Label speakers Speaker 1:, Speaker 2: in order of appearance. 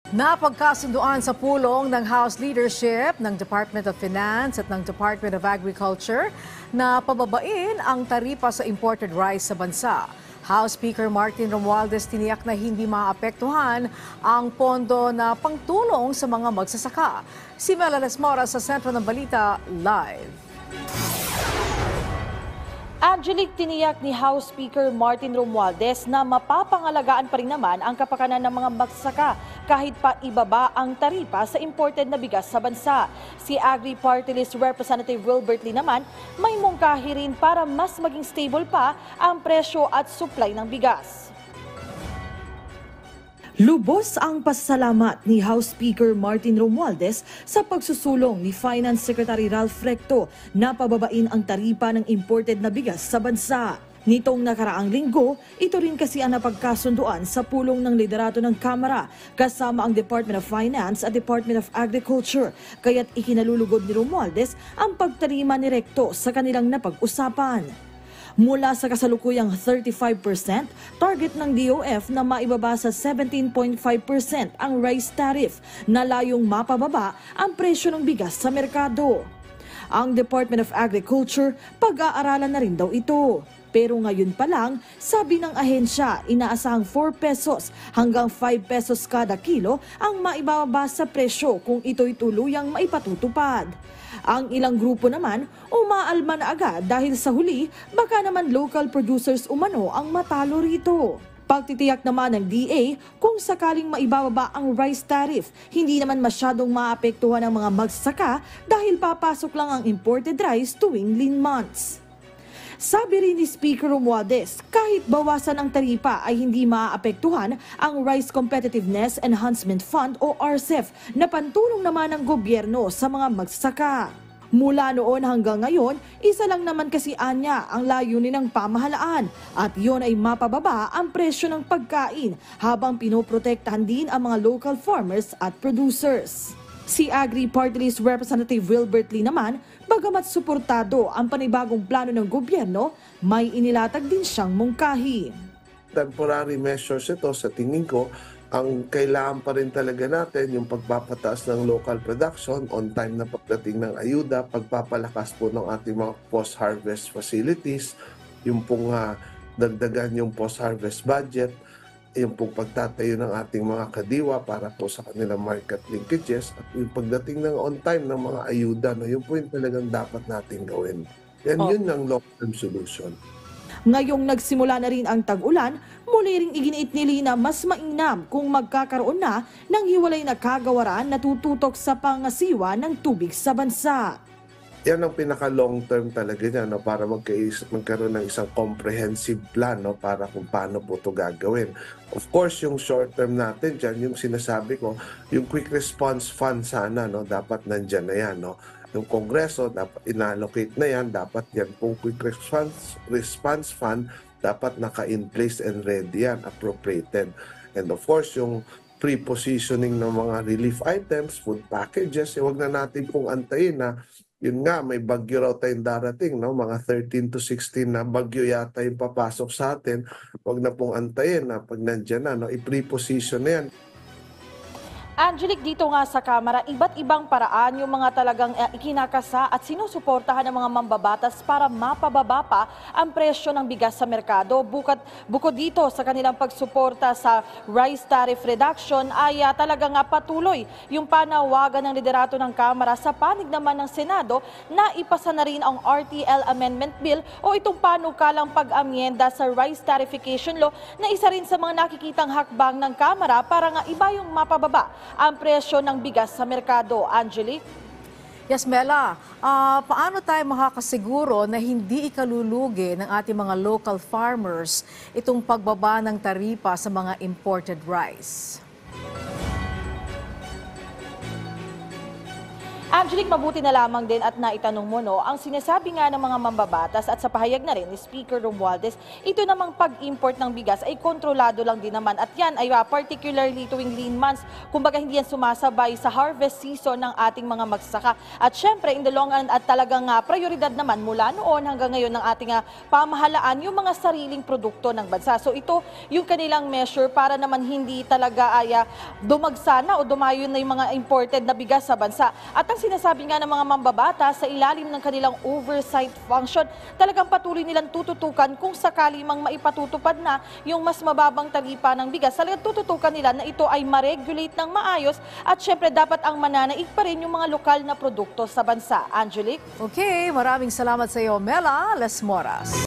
Speaker 1: Napagkasunduan sa pulong ng House Leadership ng Department of Finance at ng Department of Agriculture na pababain ang taripa sa imported rice sa bansa. House Speaker Martin Romualdez tiniyak na hindi maapektuhan ang pondo na pangtulong sa mga magsasaka. Si Melales Mora sa Sentro ng Balita Live.
Speaker 2: Angelique, tiniyak ni House Speaker Martin Romualdez na mapapangalagaan pa rin naman ang kapakanan ng mga magsasaka kahit pa ibaba ang taripa sa imported na bigas sa bansa. Si Agri Party List Representative Wilbert Lee naman may mungkahi rin para mas maging stable pa ang presyo at supply ng bigas.
Speaker 3: Lubos ang pasasalamat ni House Speaker Martin Romualdez sa pagsusulong ni Finance Secretary Ralph Recto na pababain ang taripa ng imported na bigas sa bansa. Nitong nakaraang linggo, ito rin kasi ang napagkasunduan sa pulong ng liderato ng Kamara kasama ang Department of Finance at Department of Agriculture. Kaya't ikinalulugod ni Romualdez ang pagtarima ni Recto sa kanilang napag-usapan. Mula sa kasalukuyang 35%, target ng DOF na maibaba sa 17.5% ang rice tariff na layong mapababa ang presyo ng bigas sa merkado. Ang Department of Agriculture, pag-aaralan na rin daw ito. Pero ngayon pa lang, sabi ng ahensya, inaasahang 4 pesos hanggang 5 pesos kada kilo ang maibababa sa presyo kung ito'y tuluyang maipatutupad. Ang ilang grupo naman, umaalma na agad dahil sa huli, baka naman local producers umano ang matalo rito. Pagtitiyak naman ng DA, kung sakaling maibababa ang rice tariff, hindi naman masyadong maapektuhan ang mga magsasaka dahil papasok lang ang imported rice tuwing lean months. Sabi rin ni Speaker Romualdez, kahit bawasan ang taripa ay hindi maaapektuhan ang Rice Competitiveness Enhancement Fund o RCEF na pantulong naman ng gobyerno sa mga magsasaka. Mula noon hanggang ngayon, isa lang naman kasi anya ang layunin ng pamahalaan at yon ay mapababa ang presyo ng pagkain habang pinoprotektahan din ang mga local farmers at producers. Si Agri Party List Representative Wilbert Lee naman, bagamat suportado ang panibagong plano ng gobyerno, may inilatag din siyang mungkahi.
Speaker 4: Temporary measures ito sa tingin ko, ang kailangan pa rin talaga natin yung pagpapataas ng local production, on time na pagdating ng ayuda, pagpapalakas po ng ating mga post-harvest facilities, yung pong dagdagan yung post-harvest budget, yung pong pagtatayo ng ating mga kadiwa para po sa kanilang market linkages at yung pagdating ng on time ng mga ayuda, no, yun po yung talagang dapat natin gawin. Yun ang long-term solution.
Speaker 3: Ngayong nagsimula na rin ang tag-ulan, muli ring iginiit ni Lee na mas mainam kung magkakaroon na ng hiwalay na kagawaran na tututok sa pangasiwa ng tubig sa bansa.
Speaker 4: Yan ang pinaka-long term talaga niya, no, para magkaroon ng isang comprehensive plan, no, para kung paano po ito gagawin. Of course, yung short term natin dyan, yung sinasabi ko, yung quick response fund sana, no, dapat nandyan na yan. No. Yung Kongreso, dapat inallocate na yan, dapat yan pong quick response fund, dapat naka-in place and ready yan, appropriated. And of course, yung pre-positioning ng mga relief items, food packages, huwag na natin pong antayin na yun nga, may bagyo raw tayong darating, no? Mga 13 to 16 na bagyo yata yung papasok sa atin. Huwag na pong antayin na pag nandyan na, no? I-pre-position na yan.
Speaker 2: Angelique, dito nga sa Kamara, iba't ibang paraan yung mga talagang ikinakasa at sinusuportahan ng mga mambabatas para mapababa pa ang presyo ng bigas sa merkado. Bukod dito sa kanilang pagsuporta sa rice tariff reduction ay talagang patuloy yung panawagan ng liderato ng Kamara sa panig naman ng Senado na ipasa na rin ang RTL Amendment Bill o itong panukalang pag-amyenda sa rice tariffication law na isa rin sa mga nakikitang hakbang ng Kamara para nga iba yung mapababa ang presyo ng bigas sa merkado. Angelique?
Speaker 1: Yes, Mela, paano tayo makakasiguro na hindi ikalulugi ng ating mga local farmers itong pagbaba ng taripa sa mga imported rice?
Speaker 2: Angelique, mabuti na lamang din at naitanong mo, no, ang sinasabi nga ng mga mambabatas at sa pahayag na rin ni Speaker Romualdez, ito namang pag-import ng bigas ay kontrolado lang din naman at yan ay particularly tuwing lean months, kumbaga hindi yan sumasabay sa harvest season ng ating mga magsasaka. At syempre, in the long run at talagang prioridad naman mula noon hanggang ngayon ng ating pamahalaan yung mga sariling produkto ng bansa. So ito yung kanilang measure para naman hindi talaga ay dumagsana o dumayo na yung mga imported na bigas sa bansa. At ang sinasabi nga ng mga mambabata sa ilalim ng kanilang oversight function, talagang patuloy nilang tututukan kung sakali mang maipatutupad na yung mas mababang taripa ng bigas. Talagang tututukan nila na ito ay ma-regulate ng maayos at syempre dapat ang mananaig pa rin yung mga lokal na produkto sa bansa. Angelique?
Speaker 1: Okay, maraming salamat sa iyo, Mela Lesmoras.